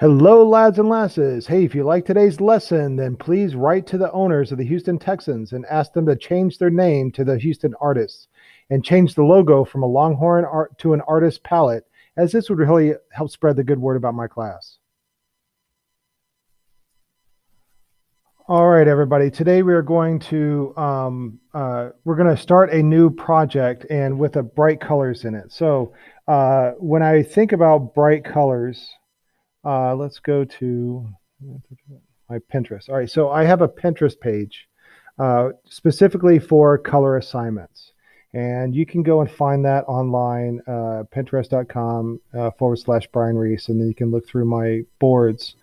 Hello, lads and lasses. Hey, if you like today's lesson, then please write to the owners of the Houston Texans and ask them to change their name to the Houston Artists and change the logo from a Longhorn art to an artist palette, as this would really help spread the good word about my class. All right, everybody. Today we are going to start a new project and with a bright colors in it. So when I think about bright colors, let's go to my Pinterest. All right, so I have a Pinterest page specifically for color assignments. And you can go and find that online, pinterest.com / Brian Reese, and then you can look through my boards.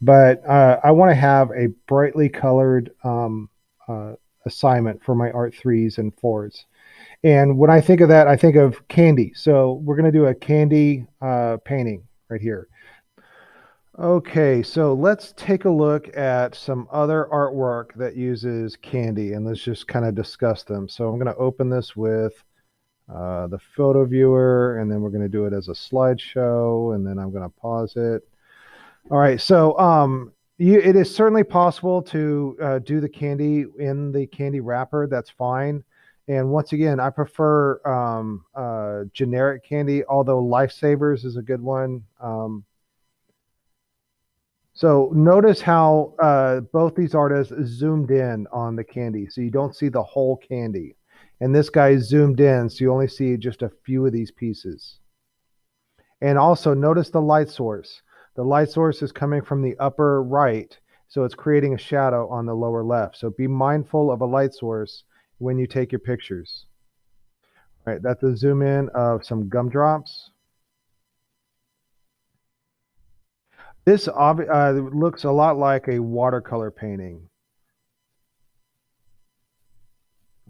But I want to have a brightly colored assignment for my art threes and fours. And when I think of that, I think of candy. So we're going to do a candy painting right here. Okay, so let's take a look at some other artwork that uses candy, and let's just kind of discuss them. So I'm going to open this with the photo viewer, and then we're going to do it as a slideshow, and then I'm going to pause it. All right, so it is certainly possible to do the candy in the candy wrapper. That's fine. And once again, I prefer generic candy, although Lifesavers is a good one. So notice how both these artists zoomed in on the candy, so you don't see the whole candy. And this guy zoomed in, so you only see just a few of these pieces. And also notice the light source. The light source is coming from the upper right, so it's creating a shadow on the lower left. So be mindful of a light source when you take your pictures. All right, that's a zoom in of some gumdrops. This looks a lot like a watercolor painting.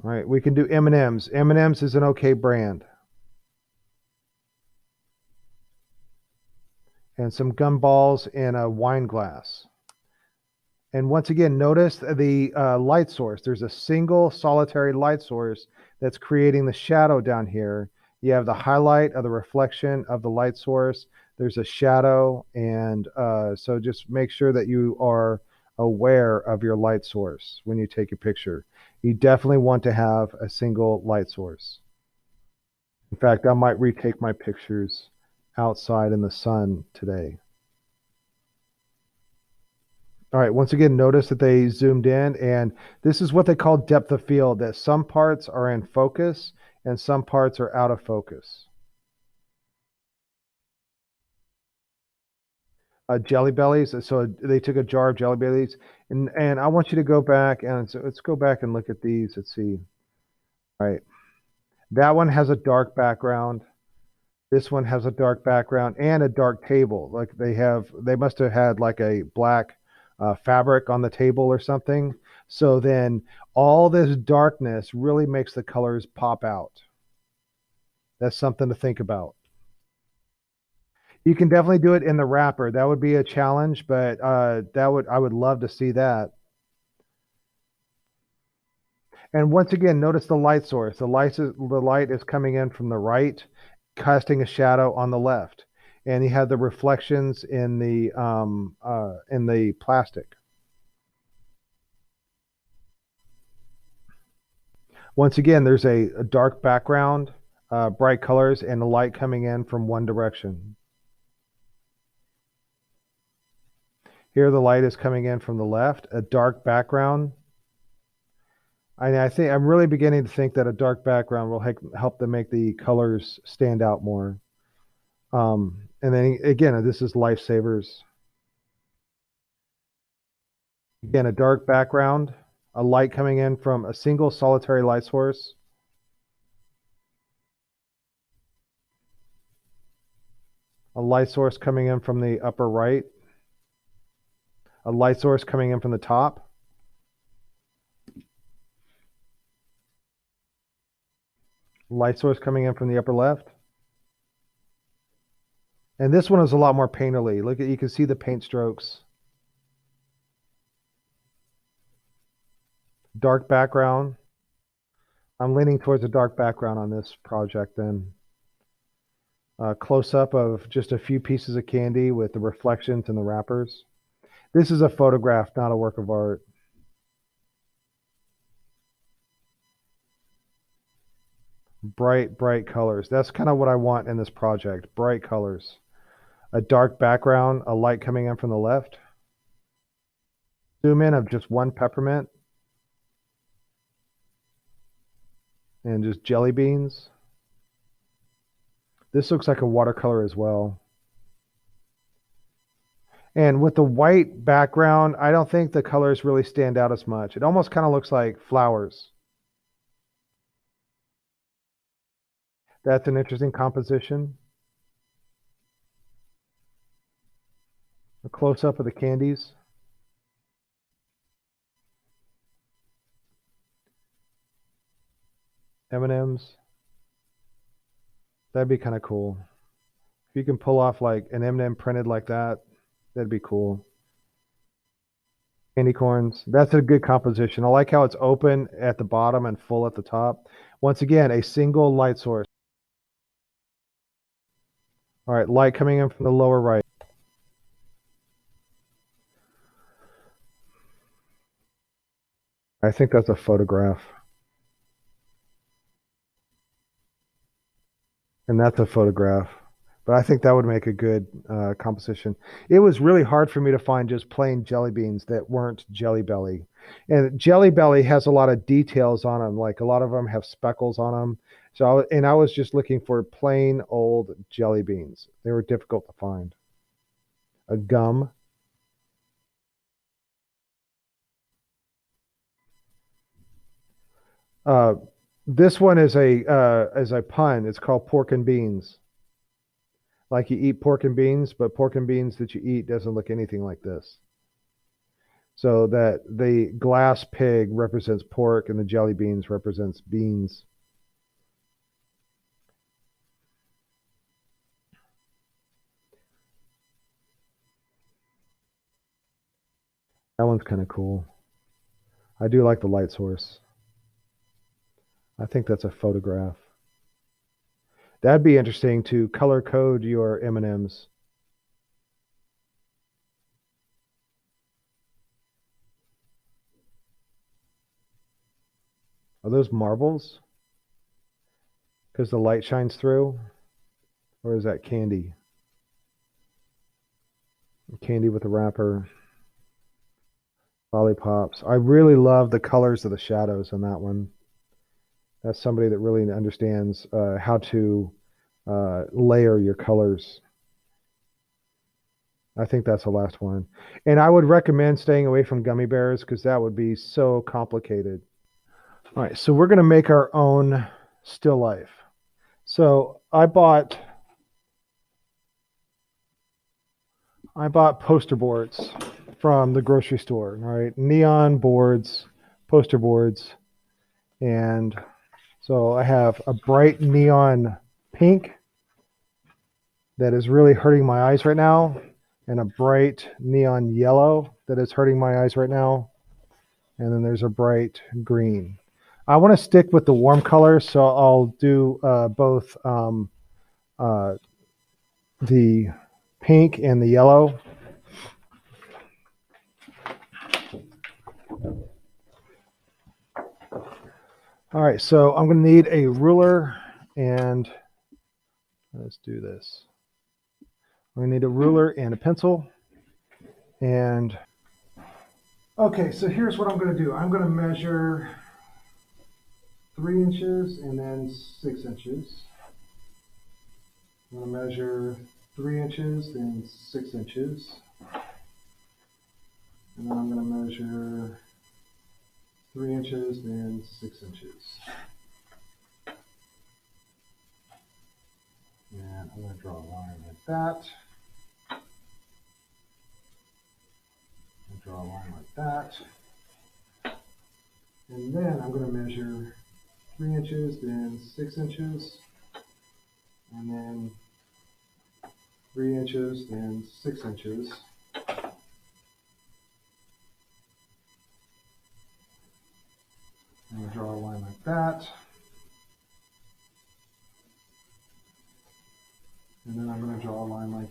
All right, we can do M&Ms. M&Ms is an okay brand. And some gumballs in a wine glass. And once again, notice the light source. There's a single solitary light source that's creating the shadow down here. You have the highlight of the reflection of the light source. There's a shadow, and so just make sure that you are aware of your light source when you take a picture. You definitely want to have a single light source. In fact, I might retake my pictures outside in the sun today. All right, once again, notice that they zoomed in, and this is what they call depth of field, that some parts are in focus and some parts are out of focus. Jelly bellies, so they took a jar of jelly bellies, and I want you to go back, and so let's go back and look at these. Let's see. All right, that one has a dark background. This one has a dark background and a dark table. Like they must have had like a black fabric on the table or something. So then all this darkness really makes the colors pop out. That's something to think about. You can definitely do it in the wrapper. That would be a challenge, but I would love to see that. And once again, notice the light source. The light is coming in from the right, casting a shadow on the left, and you have the reflections in the plastic. Once again, there's a dark background, bright colors, and the light coming in from one direction. Here, the light is coming in from the left, a dark background. I think I'm really beginning to think that a dark background will help to make the colors stand out more. And then again, this is Lifesavers. Again, a dark background, a light coming in from a single solitary light source. A light source coming in from the upper right. A light source coming in from the top. Light source coming in from the upper left. And this one is a lot more painterly. Look at, you can see the paint strokes. Dark background. I'm leaning towards a dark background on this project then. close-up of just a few pieces of candy with the reflections and the wrappers. This is a photograph, not a work of art. Bright, bright colors. That's kind of what I want in this project. Bright colors. A dark background, a light coming in from the left. Zoom in of just one peppermint. And just jelly beans. This looks like a watercolor as well. And with the white background, I don't think the colors really stand out as much. It almost kind of looks like flowers. That's an interesting composition. A close-up of the candies. M&Ms. That'd be kind of cool. If you can pull off like an M&M printed like that, that'd be cool. Candy corns. That's a good composition. I like how it's open at the bottom and full at the top. Once again, a single light source. All right, light coming in from the lower right. I think that's a photograph. And that's a photograph. But I think that would make a good composition. It was really hard for me to find just plain jelly beans that weren't Jelly Belly. And Jelly Belly has a lot of details on them. Like a lot of them have speckles on them. So, I was just looking for plain old jelly beans. They were difficult to find. A gum. Uh, this one is a pun. It's called pork and beans. Like you eat pork and beans, but pork and beans that you eat doesn't look anything like this. So that the glass pig represents pork and the jelly beans represents beans. That one's kind of cool. I do like the light source. I think that's a photograph. That'd be interesting to color code your M&Ms. Are those marbles? Because the light shines through? Or is that candy? Candy with a wrapper. Lollipops. I really love the colors of the shadows on that one. That's somebody that really understands how to layer your colors. I think that's the last one. And I would recommend staying away from gummy bears because that would be so complicated. All right, so we're going to make our own still life. So I bought poster boards from the grocery store, all right? Neon boards, poster boards. And so I have a bright neon pink that is really hurting my eyes right now, and a bright neon yellow that is hurting my eyes right now. And then there's a bright green. I want to stick with the warm colors, so I'll do both the pink and the yellow. All right, so I'm going to need a ruler, and let's do this. I'm going to need a ruler and a pencil. And okay, so here's what I'm going to do. I'm going to measure 3 inches and then 6 inches. I'm going to measure 3 inches, then 6 inches. And then I'm going to measure 3 inches, then 6 inches. And I'm going to draw a line like that. Draw a line like that. And then I'm going to measure 3 inches, then 6 inches. And then 3 inches, then 6 inches. I'm going to draw a line like that.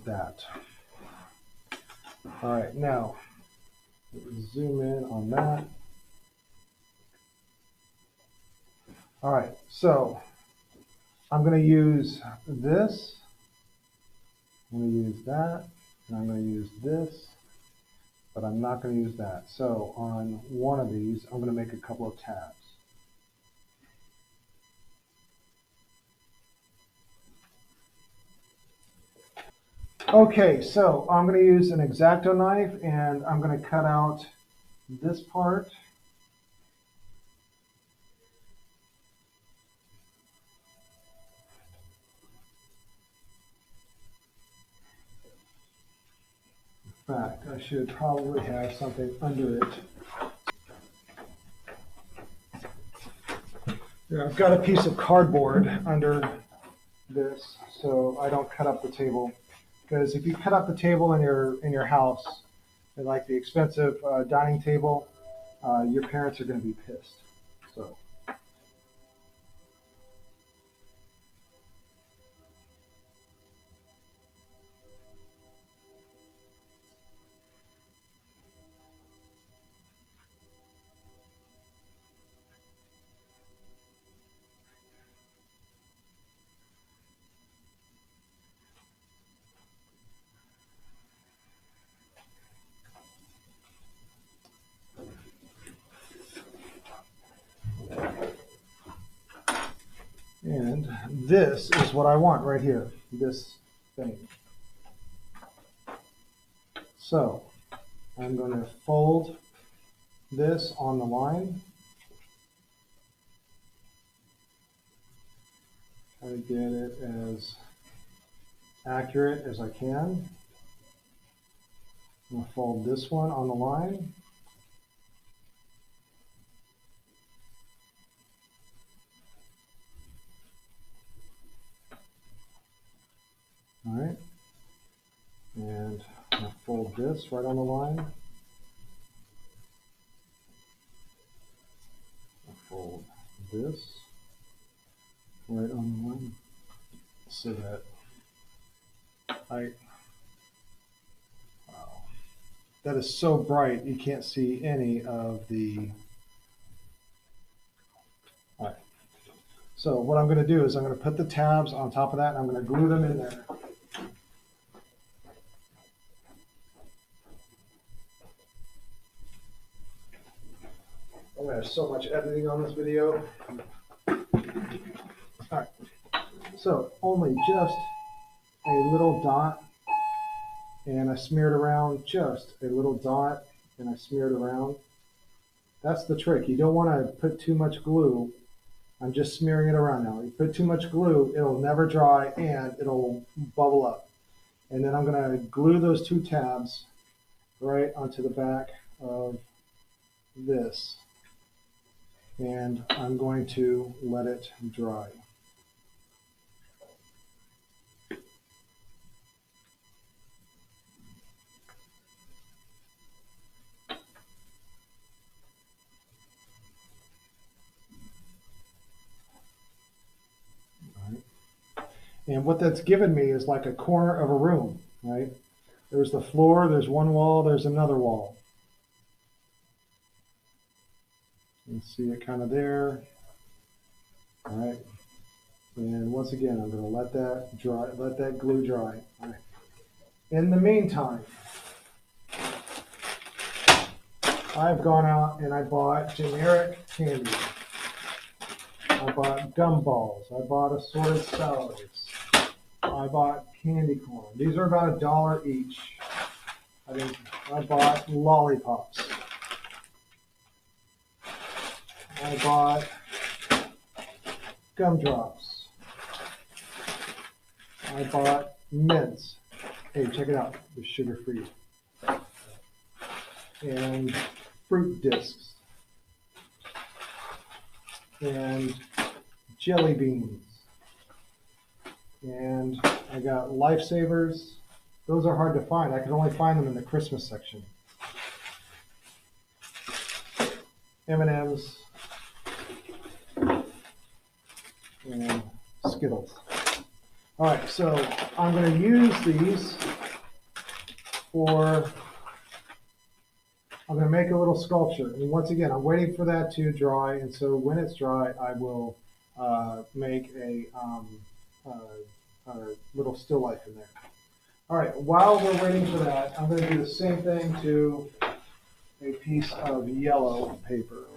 that. All right, now zoom in on that. All right, so I'm going to use this, I'm going to use that, and I'm going to use this, but I'm not going to use that. So on one of these, I'm going to make a couple of tabs. Okay, so I'm going to use an X-Acto knife and I'm going to cut out this part. In fact, I should probably have something under it. Yeah, I've got a piece of cardboard under this so I don't cut up the table. Because if you cut up the table in your house, like the expensive dining table, your parents are going to be pissed. So. And this is what I want right here, this thing. So I'm going to fold this on the line. Try to get it as accurate as I can. I'm going to fold this one on the line. All right. And I'm going to fold this right on the line. I'll fold this right on the line so that wow, that is so bright you can't see any of the. All right. So what I'm going to do is I'm going to put the tabs on top of that and I'm going to glue them in there. Oh, there's so much editing on this video. All right, so only just a little dot, and I smeared around just a little dot, and I smeared around. That's the trick. You don't want to put too much glue. I'm just smearing it around now. You put too much glue, it'll never dry, and it'll bubble up. And then I'm going to glue those two tabs right onto the back of this. And I'm going to let it dry. And what that's given me is like a corner of a room, right? There's the floor, there's one wall, there's another wall. You can see it kind of there. All right. And once again, I'm going to let that dry, let that glue dry. All right. In the meantime, I've gone out and I bought generic candy. I bought gumballs. I bought assorted salads. I bought candy corn. These are about $1 each. I bought lollipops. I bought gumdrops. I bought mints. Hey, check it out. It's sugar-free. And fruit discs. And jelly beans. And I got Lifesavers. Those are hard to find. I can only find them in the Christmas section. M&Ms. And Skittles. All right, so I'm going to use these for, I'm going to make a little sculpture. And once again, I'm waiting for that to dry. And so when it's dry, I will make a little still life in there. All right, while we're waiting for that, I'm going to do the same thing to a piece of yellow paper.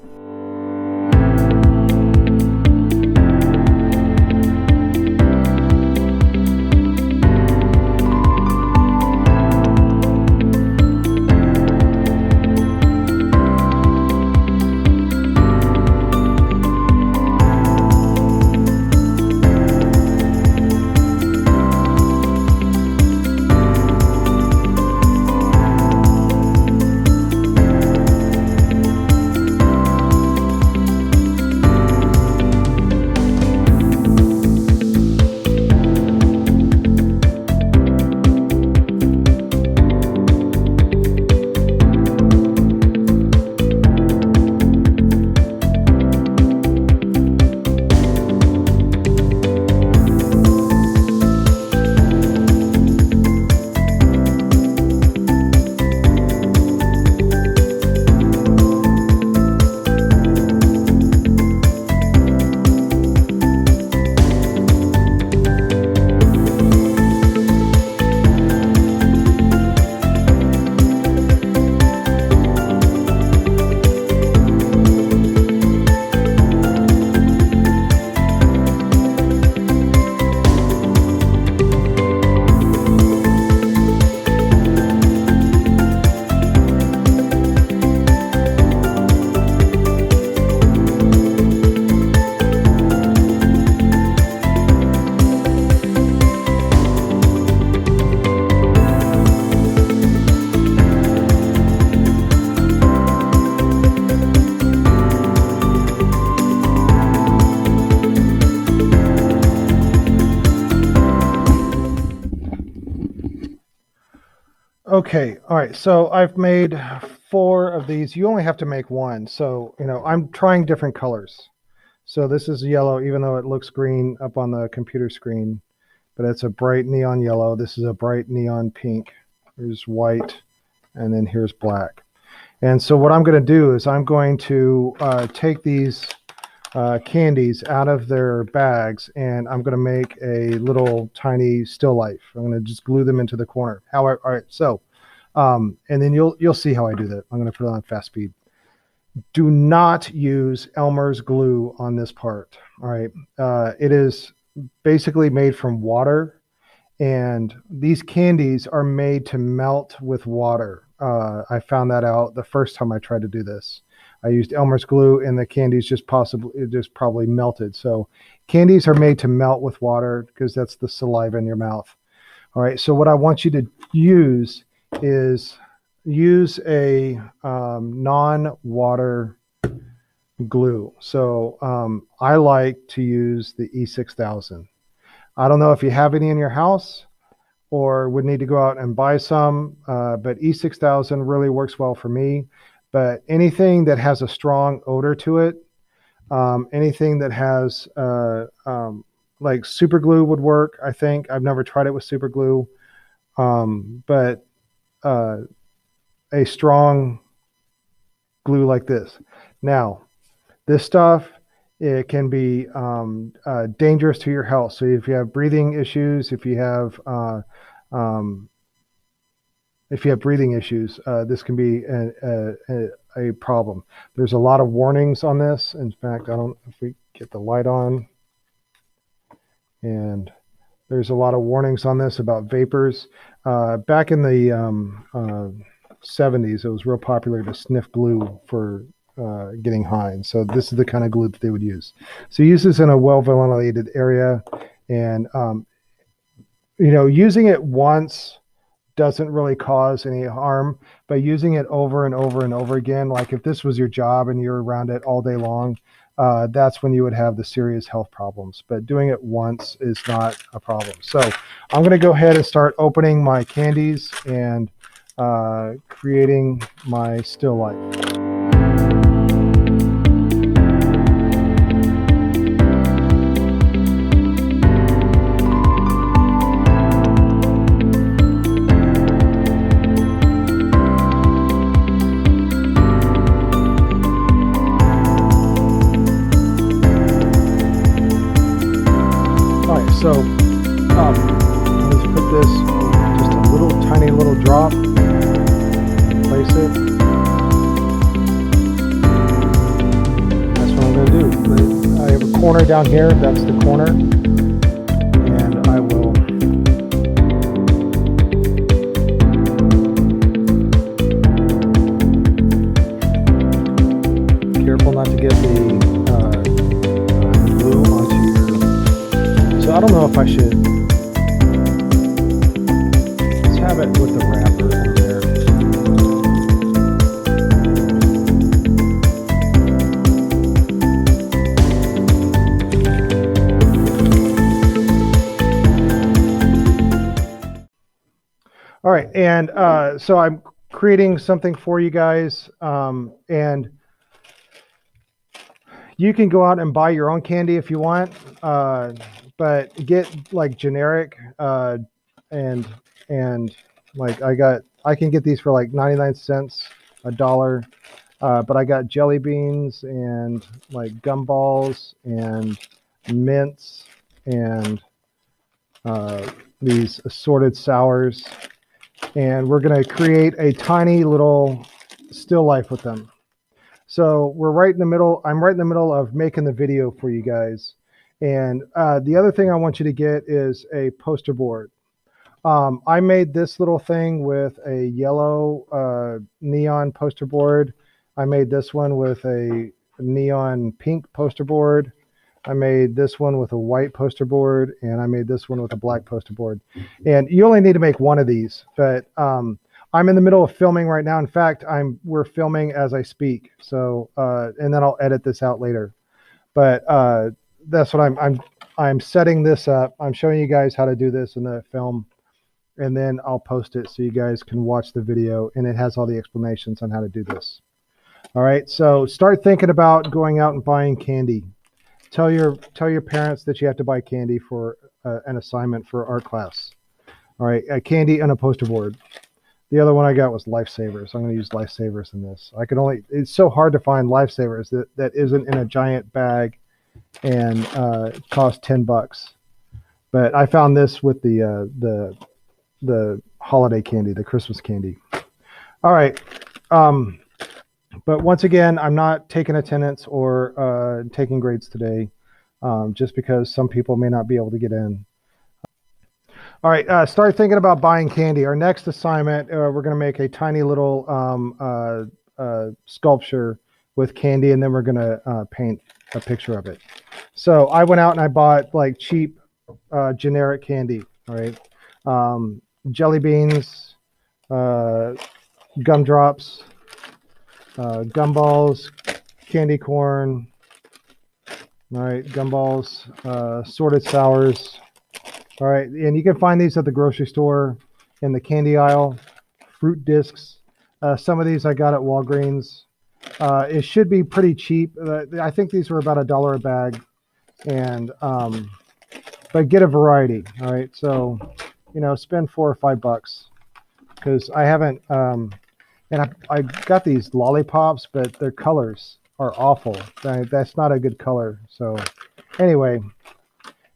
Okay, all right, so I've made 4 of these. You only have to make 1. So, I'm trying different colors. So this is yellow, even though it looks green up on the computer screen, but it's a bright neon yellow. This is a bright neon pink. Here's white, and then here's black. And so what I'm going to do is I'm going to take these candies out of their bags, and I'm going to make a little tiny still life. I'm going to just glue them into the corner. However, all right, so and then you'll see how I do that. I'm going to put it on fast speed. Do not use Elmer's glue on this part. All right, it is basically made from water, and these candies are made to melt with water. I found that out the first time I tried to do this. I used Elmer's glue, and the candies just probably melted. So candies are made to melt with water because that's the saliva in your mouth. All right, so what I want you to use is use a non-water glue. So I like to use the E6000. I don't know if you have any in your house or would need to go out and buy some, but E6000 really works well for me. But anything that has a strong odor to it, anything that has like super glue would work, I think. I've never tried it with super glue, but a strong glue like this. Now, this stuff, it can be dangerous to your health. So if you have breathing issues, if you have breathing issues, this can be a problem. There's a lot of warnings on this. In fact, I don't know if we get the light on. And there's a lot of warnings on this about vapors. Back in the 70s, it was real popular to sniff glue for getting high. And so this is the kind of glue that they would use. So use this in a well-ventilated area. And, using it once doesn't really cause any harm, but using it over and over and over again, like if this was your job and you're around it all day long, that's when you would have the serious health problems. But doing it once is not a problem. So I'm going to go ahead and start opening my candies and creating my still life. it. That's what I'm going to do. I have a corner down here. That's the corner. And I will careful not to get the glue onto your. So I don't know if I should. Let's have it with the wrapper over there. All right, and so I'm creating something for you guys, and you can go out and buy your own candy if you want, but get like generic, and like I can get these for like 99 cents, $1, but I got jelly beans and like gumballs and mints and these assorted sours. And we're going to create a tiny little still life with them. So we're right in the middle. I'm right in the middle of making the video for you guys. And the other thing I want you to get is a poster board. I made this little thing with a yellow neon poster board. I made this one with a neon pink poster board. I made this one with a white poster board, and I made this one with a black poster board. And you only need to make one of these, but I'm in the middle of filming right now. In fact, we're filming as I speak. So and then I'll edit this out later. But that's what I'm setting this up. I'm showing you guys how to do this in the film, and then I'll post it so you guys can watch the video, and it has all the explanations on how to do this. All right, so start thinking about going out and buying candy. Tell your parents that you have to buy candy for an assignment for art class. All right, candy and a poster board. The other one I got was Lifesavers. I'm going to use Lifesavers in this. It's so hard to find Lifesavers that isn't in a giant bag and cost $10. But I found this with the holiday candy, the Christmas candy. All right. But once again, I'm not taking attendance or taking grades today, just because some people may not be able to get in. All right, start thinking about buying candy. Our next assignment, we're going to make a tiny little sculpture with candy, and then we're going to paint a picture of it. So I went out and I bought like cheap generic candy, all right? Jelly beans, gumdrops, gumballs, candy corn, all right, gumballs, sorted sours. All right, and you can find these at the grocery store in the candy aisle. Fruit discs. Some of these I got at Walgreens. It should be pretty cheap. I think these were about $1 a bag, and but get a variety. All right, so spend $4 or $5 because I haven't. And I got these lollipops, but their colors are awful. That's not a good color. So anyway,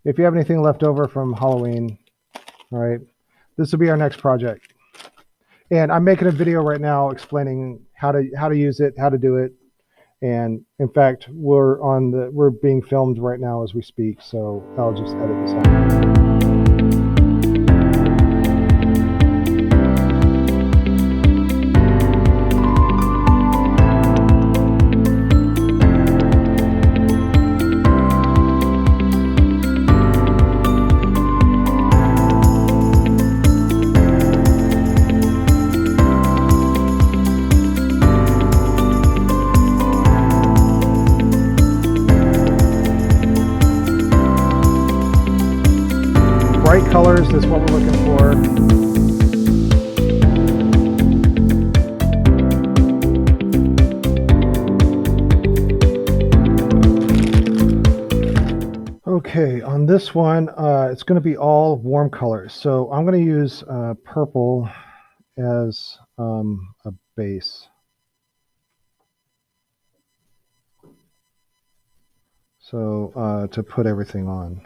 if you have anything left over from Halloween, all right, this will be our next project. And I'm making a video right now explaining how to use it, how to do it. And in fact, we're being filmed right now as we speak. So I'll just edit this out. Bright colors is what we're looking for. Okay, on this one, it's going to be all warm colors. So I'm going to use purple as a base. So to put everything on.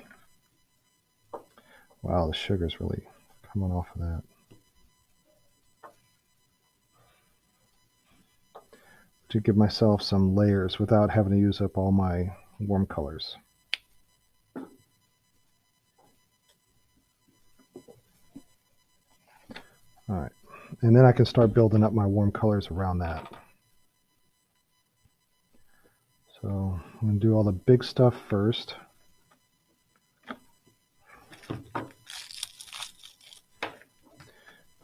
Wow, the sugar's really coming off of that. to give myself some layers without having to use up all my warm colors. All right, and then I can start building up my warm colors around that. So I'm going to do all the big stuff first.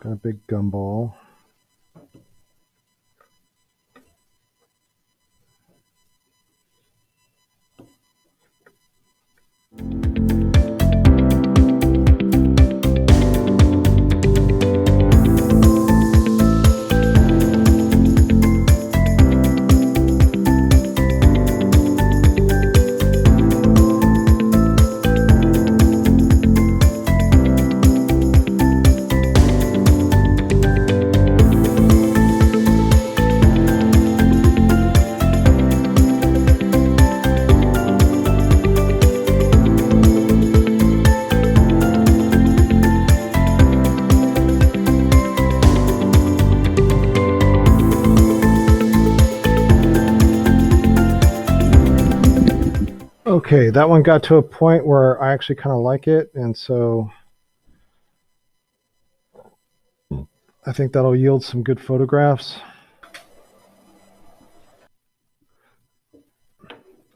Got a big gumball. Okay, that one got to a point where I actually kind of like it, and so I think that'll yield some good photographs.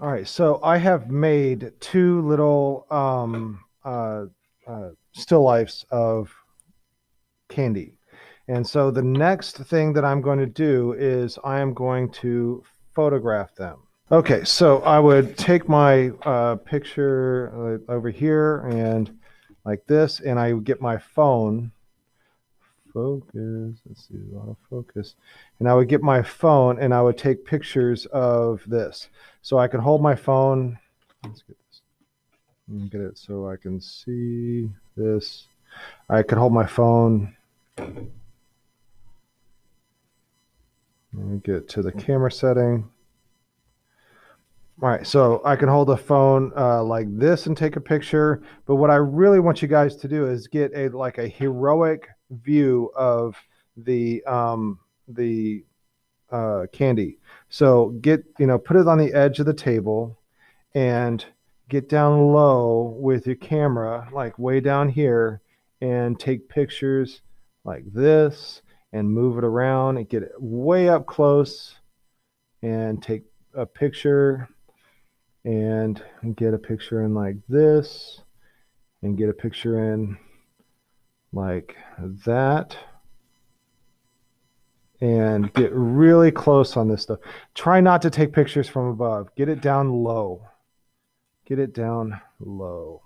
All right, so I have made two little still lifes of candy. And so the next thing that I'm going to do is I am going to photograph them. Okay, so I would take my picture over here and like this, and I would get my phone. Focus, let's see, autofocus. And I would get my phone and I would take pictures of this. So I could hold my phone. Let's get this. Let me get it so I can see this. I could hold my phone. Let me get to the camera setting. All right, so I can hold the phone like this and take a picture. But what I really want you guys to do is get a heroic view of the candy. So put it on the edge of the table and get down low with your camera, like way down here, and take pictures like this and move it around and get it way up close and take a picture and get a picture in like this and get a picture in like that and get really close on this stuff. Try not to take pictures from above. Get it down low. Get it down low.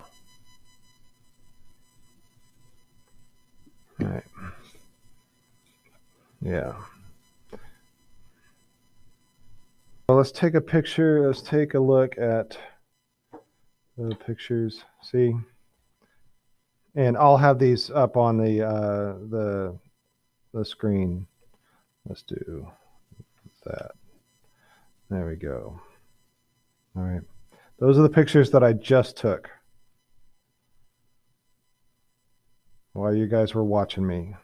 All right. Yeah. Well, let's take a picture. Let's take a look at the pictures. See? And I'll have these up on the screen. Let's do that. There we go. All right. Those are the pictures that I just took while you guys were watching me.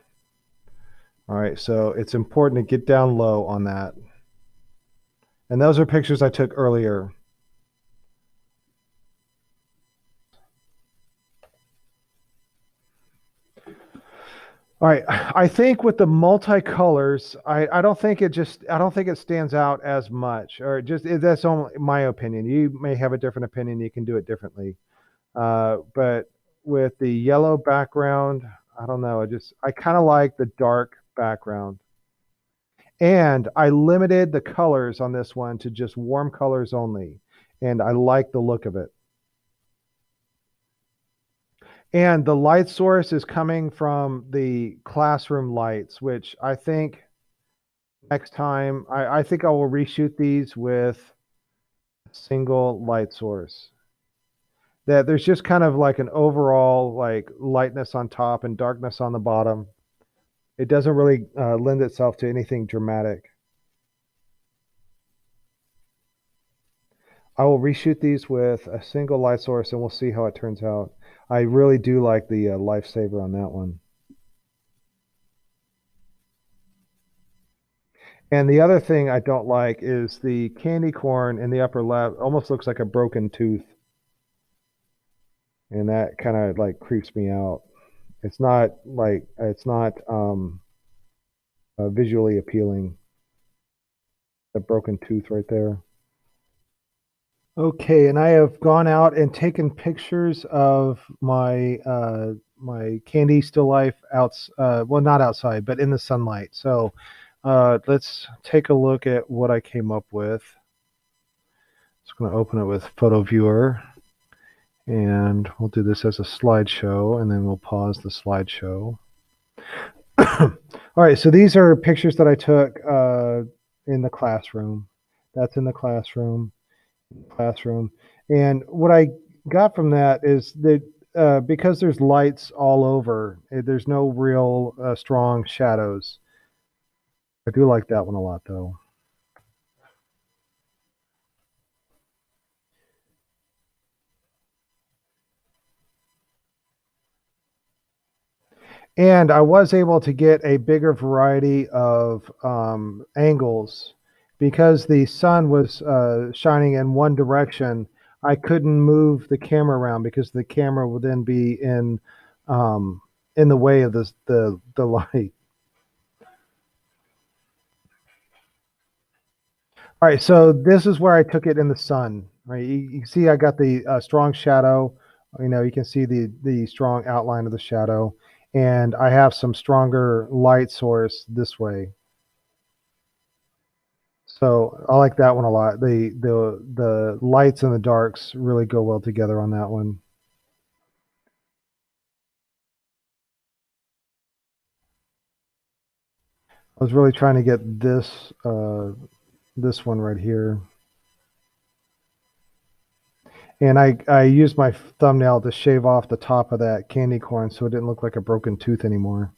All right, so it's important to get down low on that. And those are pictures I took earlier. All right, I think with the multicolors, I don't think it stands out as much, or that's only my opinion. You may have a different opinion. You can do it differently. But with the yellow background, I don't know. I kind of like the dark background. And I limited the colors on this one to just warm colors only. And I like the look of it. And the light source is coming from the classroom lights, which I think next time, I think I will reshoot these with a single light source. That there's just kind of like an overall like lightness on top and darkness on the bottom. It doesn't really lend itself to anything dramatic. I will reshoot these with a single light source and we'll see how it turns out. I really do like the Lifesaver on that one. And the other thing I don't like is the candy corn in the upper left almost looks like a broken tooth. And that kind of like creeps me out. It's not visually appealing. The broken tooth right there. Okay, and I have gone out and taken pictures of my candy still life well, not outside, but in the sunlight. So let's take a look at what I came up with. Just going to open it with Photo Viewer, and we'll do this as a slideshow, and then we'll pause the slideshow. All right, so these are pictures that I took in the classroom. That's in the classroom. And what I got from that is that because there's lights all over, there's no real strong shadows. I do like that one a lot, though. And I was able to get a bigger variety of angles because the sun was shining in one direction. I couldn't move the camera around because the camera would then be in the way of the light. All right, so this is where I took it in the sun. Right, you can see I got the strong shadow. You can see the strong outline of the shadow, and I have some stronger light source this way. So I like that one a lot. The lights and the darks really go well together on that one. I was really trying to get this one right here. And I used my thumbnail to shave off the top of that candy corn so it didn't look like a broken tooth anymore.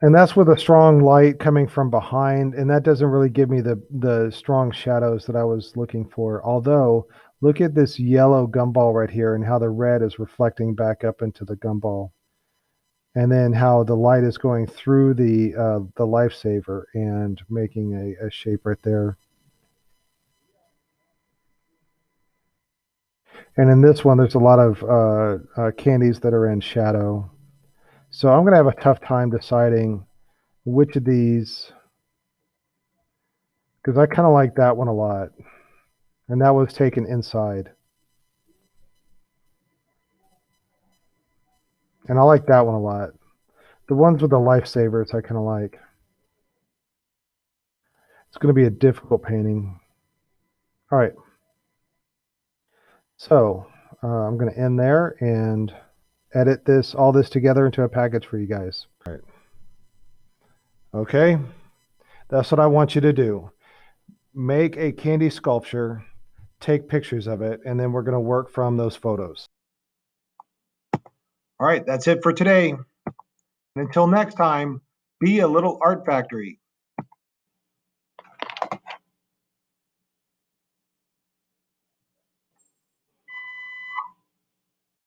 And that's with a strong light coming from behind, and that doesn't really give me the strong shadows that I was looking for. Although, look at this yellow gumball right here and how the red is reflecting back up into the gumball. And then how the light is going through the lifesaver and making a shape right there. And in this one, there's a lot of candies that are in shadow. So I'm going to have a tough time deciding which of these, because I kind of like that one a lot. And that was taken inside. And I like that one a lot. The ones with the lifesavers I kind of like. It's going to be a difficult painting. All right. So I'm going to end there and edit all this together into a package for you guys. All right. Okay. That's what I want you to do. Make a candy sculpture, take pictures of it, and then we're going to work from those photos. All right. That's it for today. And until next time, be a little art factory.